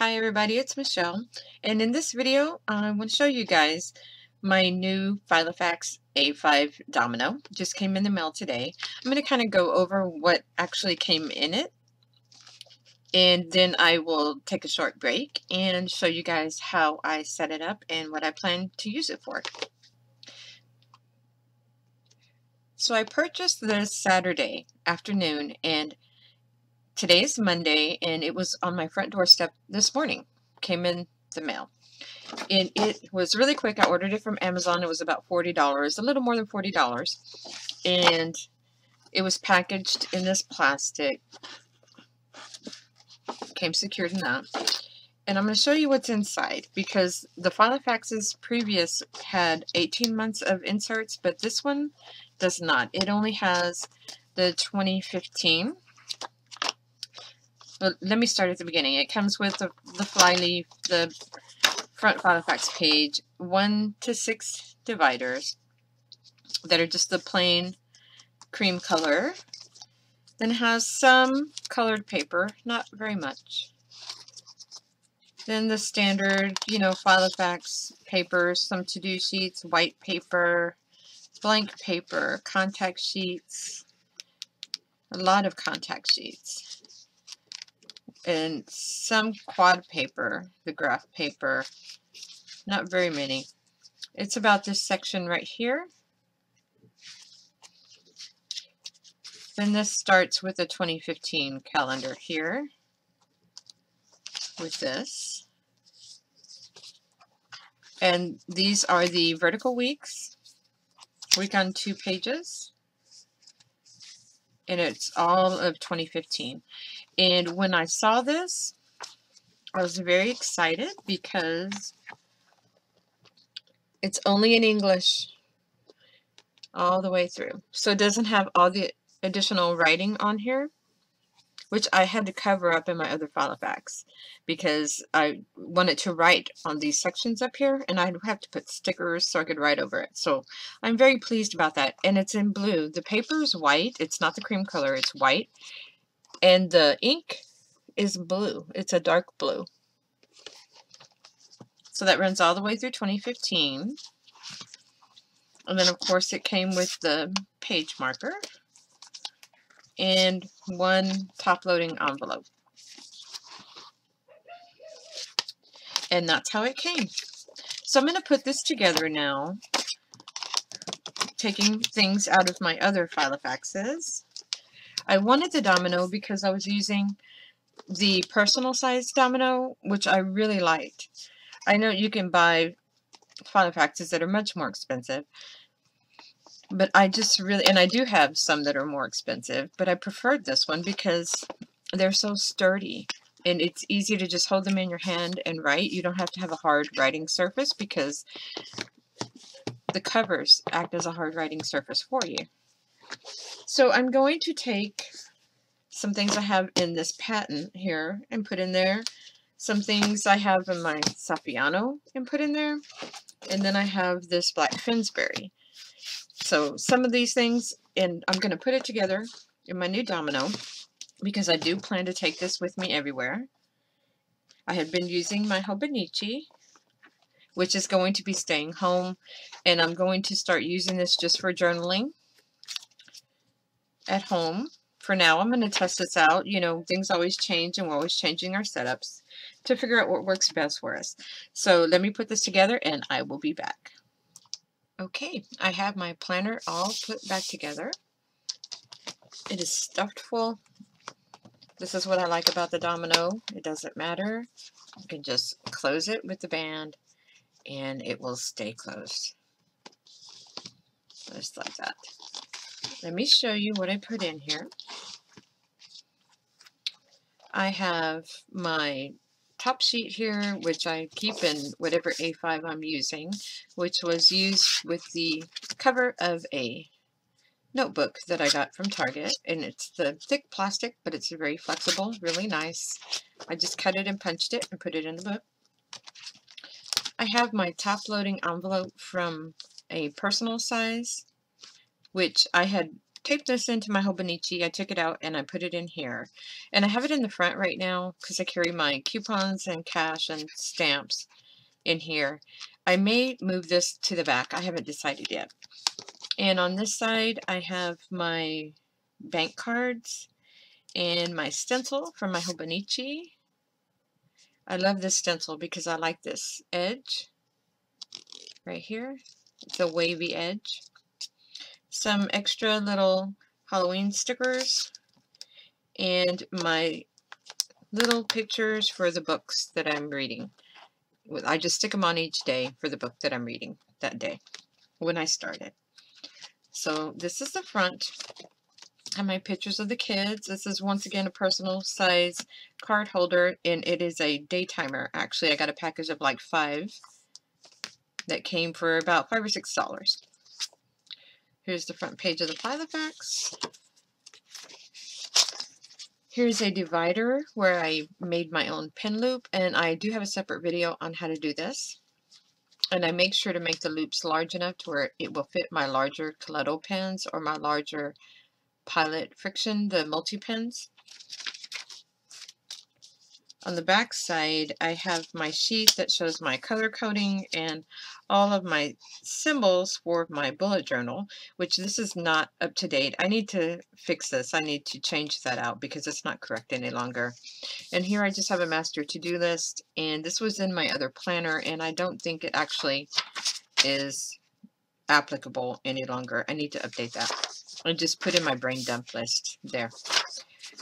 Hi everybody, it's Michelle, and in this video I want to show you guys my new Filofax A5 Domino. Just came in the mail today. I'm going to kind of go over what actually came in it, and then I will take a short break and show you guys how I set it up and what I plan to use it for. So I purchased this Saturday afternoon, and today is Monday, and it was on my front doorstep this morning. Came in the mail. And it was really quick. I ordered it from Amazon. It was about $40, a little more than $40. And it was packaged in this plastic. Came secured in that. And I'm going to show you what's inside, because the Filofax's previous had 18 months of inserts, but this one does not. It only has the 2015. Well, let me start at the beginning. It comes with the flyleaf, the front Filofax page, 1 to 6 dividers that are just the plain cream color. Then it has some colored paper, not very much. Then the standard, Filofax papers, some to-do sheets, white paper, blank paper, contact sheets, a lot of contact sheets, and some quad paper, the graph paper, not very many. It's about this section right here. Then this starts with a 2015 calendar here with this. And these are the vertical weeks, week on 2 pages. And it's all of 2015. And when I saw this, I was very excited because it's only in English all the way through. So it doesn't have all the additional writing on here, which I had to cover up in my other Filofax because I wanted to write on these sections up here, and I'd have to put stickers so I could write over it. So I'm very pleased about that. And it's in blue. The paper is white. It's not the cream color. It's white. And the ink is blue. It's a dark blue. So that runs all the way through 2015. And then, of course, it came with the page marker and one top-loading envelope. And that's how it came. So I'm going to put this together now, taking things out of my other Filofaxes. I wanted the domino because I was using the personal size domino, which I really liked. I know you can buy Filofaxes that are much more expensive, but I just really, and I do have some that are more expensive, but I preferred this one because they're so sturdy and it's easy to just hold them in your hand and write. You don't have to have a hard writing surface because the covers act as a hard writing surface for you. So I'm going to take some things I have in this patent here and put in there. Some things I have in my Saffiano and put in there. And then I have this Black Finsbury. So some of these things, and I'm going to put it together in my new domino because I do plan to take this with me everywhere. I have been using my Hobonichi, which is going to be staying home, and I'm going to start using this just for journaling at home. For now, I'm going to test this out. Things always change, and we're always changing our setups to figure out what works best for us. So let me put this together, and I will be back. Okay, I have my planner all put back together. It is stuffed full. This is what I like about the domino. It doesn't matter. You can just close it with the band, and it will stay closed. Just like that. Let me show you what I put in here. I have my top sheet here, which I keep in whatever A5 I'm using, which was used with the cover of a notebook that I got from Target, and it's the thick plastic, but it's very flexible, really nice. I just cut it and punched it and put it in the book. I have my top-loading envelope from a personal size, which I had taped this into my Hobonichi. I took it out and I put it in here. And I have it in the front right now because I carry my coupons and cash and stamps in here. I may move this to the back. I haven't decided yet. And on this side, I have my bank cards and my stencil from my Hobonichi. I love this stencil because I like this edge right here. It's a wavy edge. Some extra little Halloween stickers and my little pictures for the books that I'm reading. I just stick them on each day for the book that I'm reading that day when I start it. So this is the front. I have my pictures of the kids. This is once again a personal size card holder, and it is a day timer. Actually, I got a package of like 5 that came for about $5 or $6. Here's the front page of the Filofax. Here's a divider where I made my own pin loop, and I do have a separate video on how to do this. And I make sure to make the loops large enough to where it will fit my larger Coletto pens or my larger Pilot Friction, the multi-pens. On the back side, I have my sheet that shows my color coding and all of my symbols for my bullet journal, which this is not up to date. I need to fix this. I need to change that out because it's not correct any longer. And here I just have a master to-do list, and this was in my other planner, and I don't think it actually is applicable any longer. I need to update that. I just put in my brain dump list there.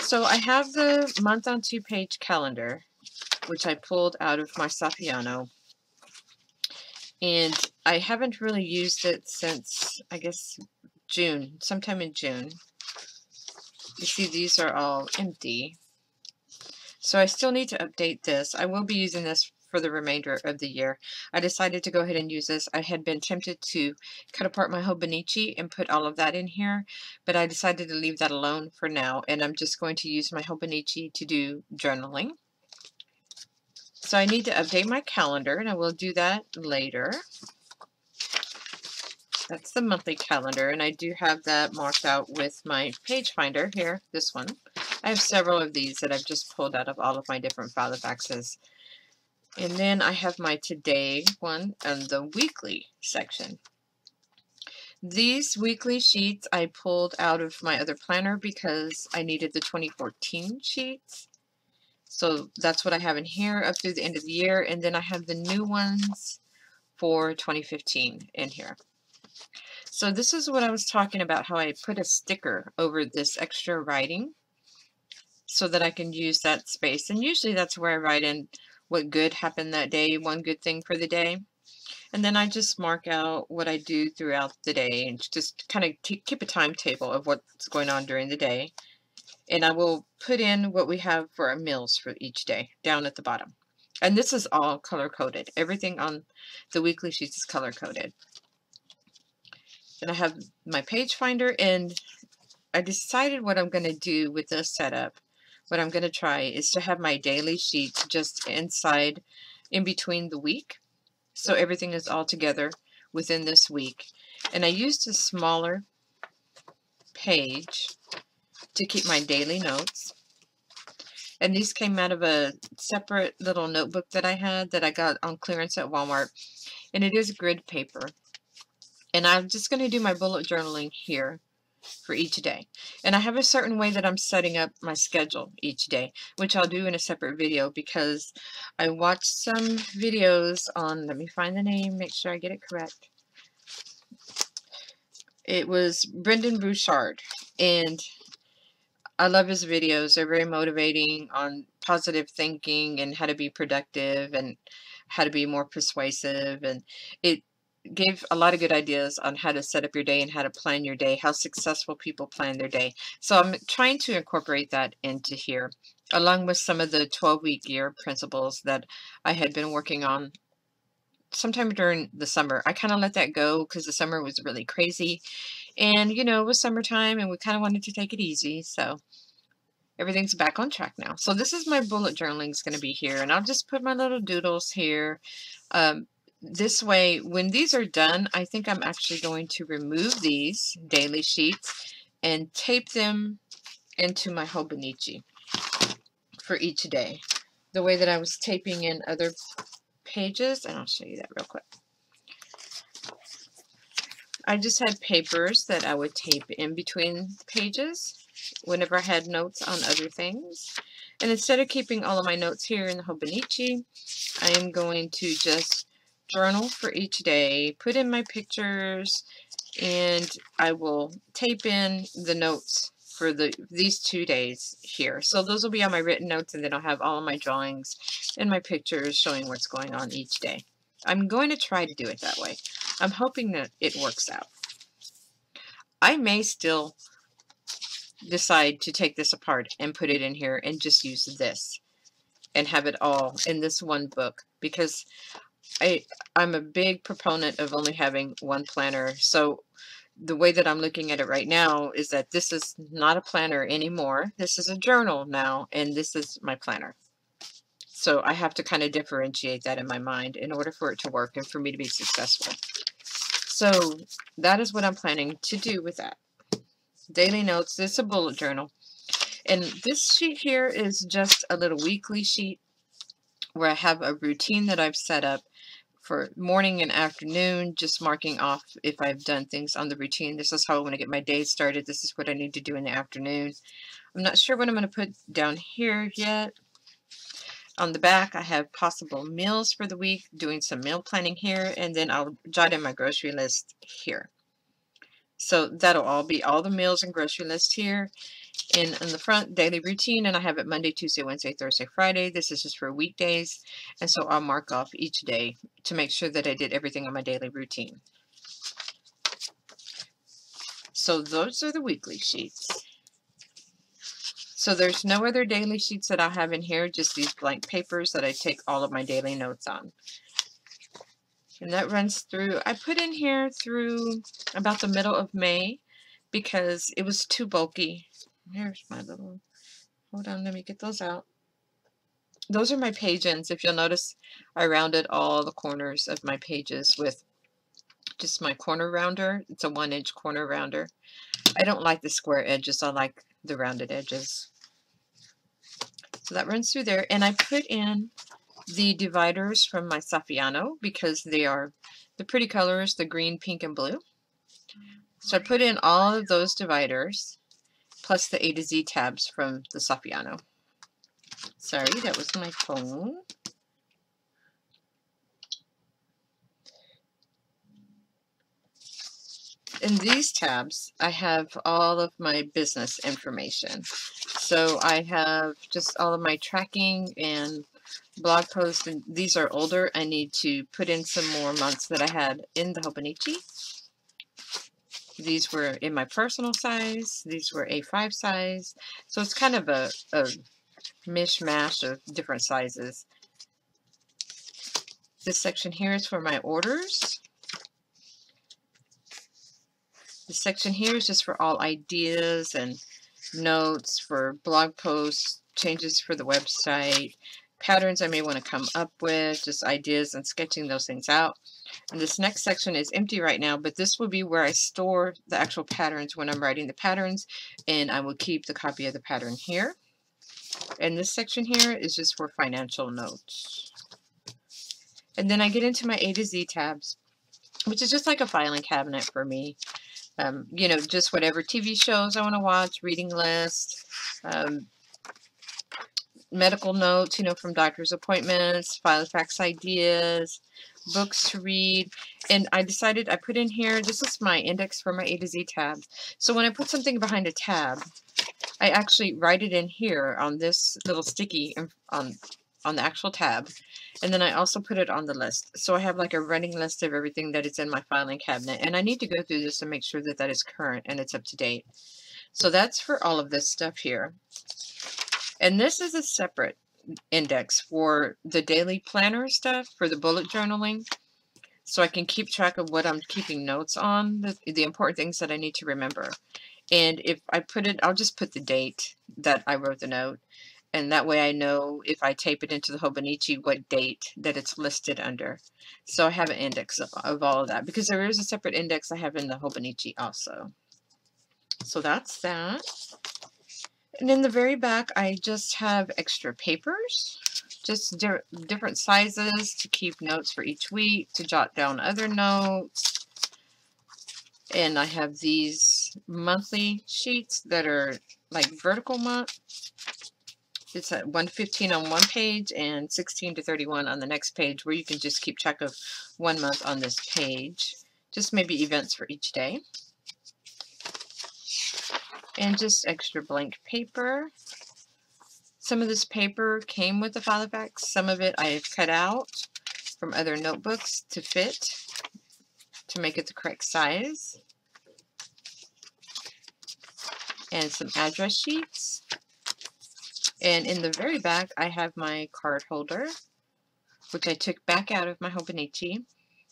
So I have the month on 2-page calendar, which I pulled out of my Saffiano. And I haven't really used it since, I guess, June, sometime in June. You see, these are all empty. So I still need to update this. I will be using this for the remainder of the year. I decided to go ahead and use this. I had been tempted to cut apart my Hobonichi and put all of that in here, but I decided to leave that alone for now, and I'm just going to use my Hobonichi to do journaling. So I need to update my calendar, and I will do that later. That's the monthly calendar, and I do have that marked out with my page finder here, this one. I have several of these that I've just pulled out of all of my different Filofaxes. And then I have my today one and the weekly section. These weekly sheets I pulled out of my other planner because I needed the 2014 sheets. So that's what I have in here up through the end of the year. And then I have the new ones for 2015 in here. So this is what I was talking about, how I put a sticker over this extra writing so that I can use that space. And usually that's where I write in what good happened that day, one good thing for the day. And then I just mark out what I do throughout the day and just kind of keep a timetable of what's going on during the day. And I will put in what we have for our meals for each day down at the bottom. And this is all color coded. Everything on the weekly sheets is color coded. Then I have my page finder, and I decided what I'm going to do with this setup. What I'm going to try is to have my daily sheets just inside, in between the week. So everything is all together within this week. And I used a smaller page to keep my daily notes. And these came out of a separate little notebook that I had that I got on clearance at Walmart. And it is grid paper. And I'm just going to do my bullet journaling here for each day. And I have a certain way that I'm setting up my schedule each day, which I'll do in a separate video because I watched some videos on, let me find the name, make sure I get it correct. It was Brendan Bouchard, and I love his videos. They're very motivating on positive thinking and how to be productive and how to be more persuasive, and it gave a lot of good ideas on how to set up your day and how to plan your day, how successful people plan their day. So I'm trying to incorporate that into here, along with some of the 12-week year principles that I had been working on sometime during the summer. I kind of let that go because the summer was really crazy. And, you know, it was summertime and we kind of wanted to take it easy. So everything's back on track now. So this is my bullet journaling is going to be here. And I'll just put my little doodles here. This way, when these are done, I think I'm actually going to remove these daily sheets and tape them into my Hobonichi for each day. The way that I was taping in other pages, and I'll show you that real quick. I just had papers that I would tape in between pages whenever I had notes on other things. And instead of keeping all of my notes here in the Hobonichi, I am going to just journal for each day, put in my pictures, and I will tape in the notes for these 2 days here. So those will be on my written notes, and then I'll have all of my drawings and my pictures showing what's going on each day. I'm going to try to do it that way. I'm hoping that it works out. I may still decide to take this apart and put it in here and just use this and have it all in this one book, because I'm a big proponent of only having one planner. So the way that I'm looking at it right now is that this is not a planner anymore. This is a journal now, and this is my planner. So I have to kind of differentiate that in my mind in order for it to work and for me to be successful. So that is what I'm planning to do with that. Daily notes. This is a bullet journal. And this sheet here is just a little weekly sheet where I have a routine that I've set up for morning and afternoon, just marking off if I've done things on the routine. This is how I want to get my day started. This is what I need to do in the afternoon. I'm not sure what I'm going to put down here yet. On the back, I have possible meals for the week, doing some meal planning here, and then I'll jot in my grocery list here. So that'll all be all the meals and grocery list here. In the front, daily routine, and I have it Monday, Tuesday, Wednesday, Thursday, Friday. This is just for weekdays, and so I'll mark off each day to make sure that I did everything on my daily routine. So those are the weekly sheets. So there's no other daily sheets that I have in here, just these blank papers that I take all of my daily notes on. And that runs through, I put in here through about the middle of May because it was too bulky. Here's my little, hold on, let me get those out. Those are my page ends. If you'll notice, I rounded all the corners of my pages with just my corner rounder. It's a 1-inch corner rounder. I don't like the square edges. I like the rounded edges. So that runs through there. And I put in the dividers from my Saffiano because they are the pretty colors, the green, pink, and blue. So I put in all of those dividers plus the A to Z tabs from the Saffiano. Sorry, that was my phone. In these tabs, I have all of my business information. So I have just all of my tracking and blog posts, and these are older. I need to put in some more months that I had in the Hobonichi. These were in my personal size. These were A5 size. So it's kind of a mishmash of different sizes. This section here is for my orders. This section here is just for all ideas and notes for blog posts, changes for the website, patterns I may want to come up with, just ideas and sketching those things out. And this next section is empty right now, but this will be where I store the actual patterns when I'm writing the patterns, and I will keep the copy of the pattern here. And this section here is just for financial notes. And then I get into my A to Z tabs, which is just like a filing cabinet for me. You know, just whatever TV shows I want to watch, reading list, medical notes, you know, from doctor's appointments, Filofax ideas, books to read. And I decided I put in here, this is my index for my A to Z tabs. So when I put something behind a tab, I actually write it in here on this little sticky on the actual tab. And then I also put it on the list. So I have like a running list of everything that is in my filing cabinet. And I need to go through this to make sure that that is current and it's up to date. So that's for all of this stuff here. And this is a separate index for the daily planner stuff, for the bullet journaling. So I can keep track of what I'm keeping notes on, the important things that I need to remember. And if I put it, I'll just put the date that I wrote the note. And that way I know if I tape it into the Hobonichi what date that it's listed under. So I have an index of all of that because there is a separate index I have in the Hobonichi also. So that's that. And in the very back, I just have extra papers, just different sizes to keep notes for each week, to jot down other notes. And I have these monthly sheets that are like vertical month. It's at 115 on one page and 16 to 31 on the next page, where you can just keep track of 1 month on this page. Just maybe events for each day. And just extra blank paper. Some of this paper came with the Filofax. Some of it I've cut out from other notebooks to fit, to make it the correct size. And some address sheets. And in the very back, I have my card holder, which I took back out of my Hobonichi,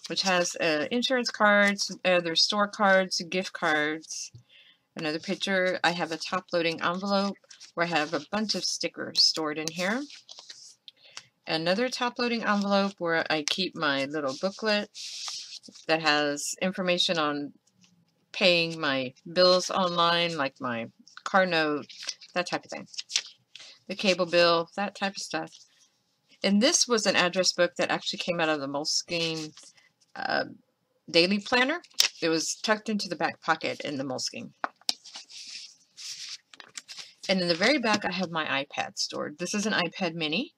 which has insurance cards, other store cards, gift cards. Another picture, I have a top-loading envelope where I have a bunch of stickers stored in here. Another top-loading envelope where I keep my little booklet that has information on paying my bills online, like my car note, that type of thing. The cable bill, that type of stuff. And this was an address book that actually came out of the Moleskine daily planner. It was tucked into the back pocket in the Moleskine. And in the very back, I have my iPad stored. This is an iPad mini,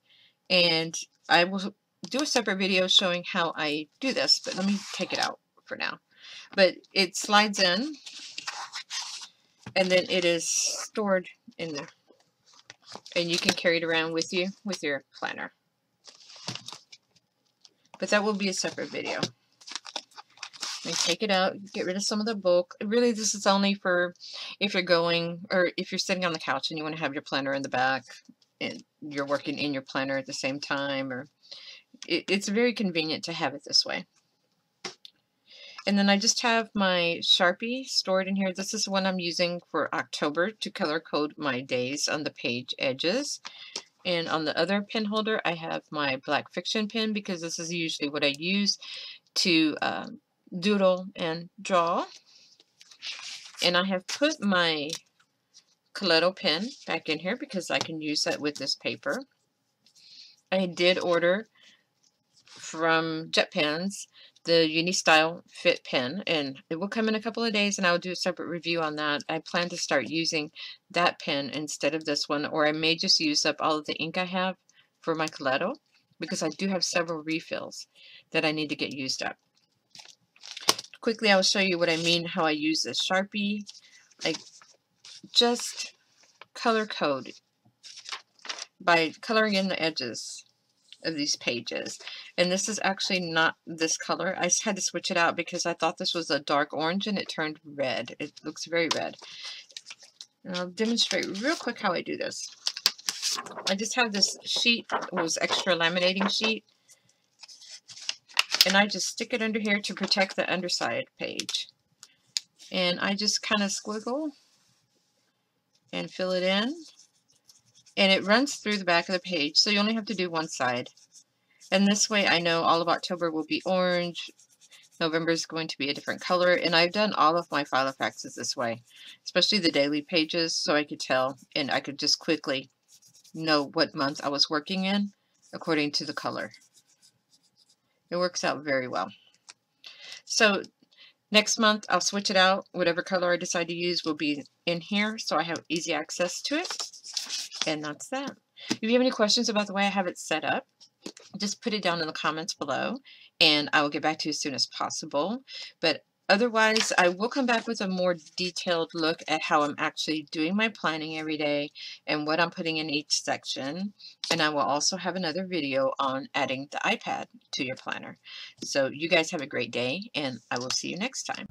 and I will do a separate video showing how I do this, but let me take it out for now. But it slides in, and then it is stored in there. And you can carry it around with you with your planner. But that will be a separate video. And take it out, get rid of some of the bulk. Really, this is only for if you're going, or if you're sitting on the couch and you want to have your planner in the back and you're working in your planner at the same time, or it's very convenient to have it this way. And then I just have my Sharpie stored in here. This is one I'm using for October to color code my days on the page edges. And on the other pen holder, I have my Black Fiction pen, because this is usually what I use to doodle and draw. And I have put my Coletto pen back in here because I can use that with this paper. I did order from Jet Pens the Uni-Style Fit pen, and it will come in a couple of days, and I'll do a separate review on that. I plan to start using that pen instead of this one, or I may just use up all of the ink I have for my Coletto, because I do have several refills that I need to get used up. Quickly, I will show you what I mean, how I use this Sharpie. I just color code by coloring in the edges of these pages. And this is actually not this color. I just had to switch it out because I thought this was a dark orange and it turned red. It looks very red. And I'll demonstrate real quick how I do this. I just have this sheet. It was extra laminating sheet. And I just stick it under here to protect the underside page. And I just kind of squiggle and fill it in. And it runs through the back of the page, so you only have to do one side. And this way I know all of October will be orange, November is going to be a different color, and I've done all of my Filofaxes this way, especially the daily pages, so I could tell, and I could just quickly know what month I was working in according to the color. It works out very well. So next month I'll switch it out. Whatever color I decide to use will be in here, so I have easy access to it. And that's that. If you have any questions about the way I have it set up, just put it down in the comments below, and I will get back to you as soon as possible. But otherwise, I will come back with a more detailed look at how I'm actually doing my planning every day and what I'm putting in each section. And I will also have another video on adding the iPad to your planner. So you guys have a great day, and I will see you next time.